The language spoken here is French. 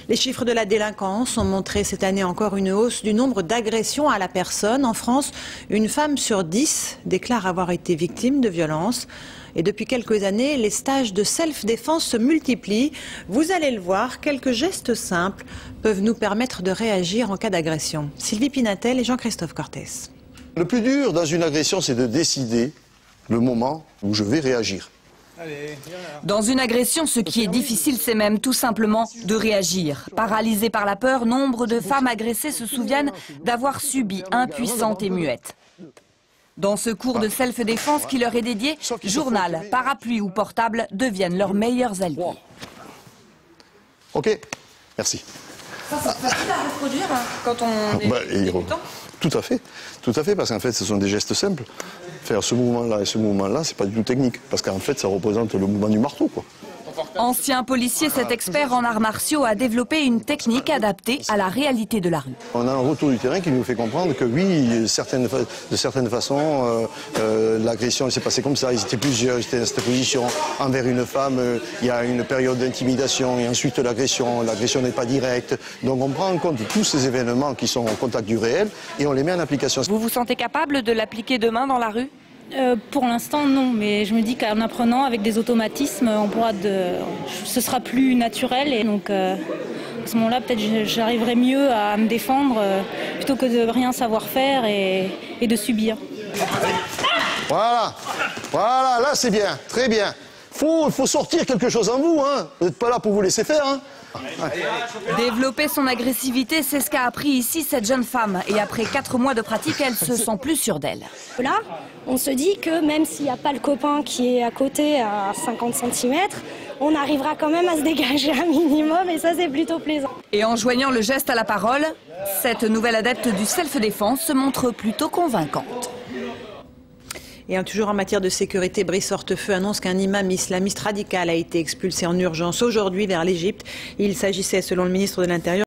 Les chiffres de la délinquance ont montré cette année encore une hausse du nombre d'agressions à la personne. En France, une femme sur 10 déclare avoir été victime de violences. Et depuis quelques années, les stages de self-défense se multiplient. Vous allez le voir, quelques gestes simples peuvent nous permettre de réagir en cas d'agression. Sylvie Pinatel et Jean-Christophe Cortés. Le plus dur dans une agression, c'est de décider le moment où je vais réagir. Dans une agression, ce qui est difficile, c'est même tout simplement de réagir. Paralysées par la peur, nombre de femmes agressées se souviennent d'avoir subi, impuissantes et muettes. Dans ce cours de self-défense qui leur est dédié, journal, parapluie ou portable deviennent leurs meilleurs alliés. Ok, merci. Ça, c'est facile à reproduire quand on est débutant ? Tout à fait, parce qu'en fait, ce sont des gestes simples. Faire ce mouvement-là et ce mouvement-là, c'est pas du tout technique, parce qu'en fait, ça représente le mouvement du marteau, quoi. Ancien policier, cet expert en arts martiaux a développé une technique adaptée à la réalité de la rue. On a un retour du terrain qui nous fait comprendre que oui, de certaines façons, l'agression s'est passée comme ça. Ils étaient plusieurs, ils étaient dans cette position envers une femme. Il y a une période d'intimidation et ensuite l'agression. L'agression n'est pas directe. Donc on prend en compte tous ces événements qui sont au contact du réel et on les met en application. Vous vous sentez capable de l'appliquer demain dans la rue ? Pour l'instant, non, mais je me dis qu'en apprenant avec des automatismes, ce sera plus naturel et donc à ce moment-là, peut-être j'arriverai mieux à me défendre plutôt que de rien savoir faire et de subir. Voilà, là c'est bien, très bien. Il faut sortir quelque chose en vous, hein. Vous n'êtes pas là pour vous laisser faire, hein. Développer son agressivité, c'est ce qu'a appris ici cette jeune femme. Et après 4 mois de pratique, elle se sent plus sûre d'elle. Là, on se dit que même s'il n'y a pas le copain qui est à côté à 50 cm, on arrivera quand même à se dégager un minimum et ça c'est plutôt plaisant. Et en joignant le geste à la parole, cette nouvelle adepte du self-défense se montre plutôt convaincante. Et toujours en matière de sécurité, Brice Hortefeux annonce qu'un imam islamiste radical a été expulsé en urgence aujourd'hui vers l'Égypte. Il s'agissait, selon le ministre de l'Intérieur,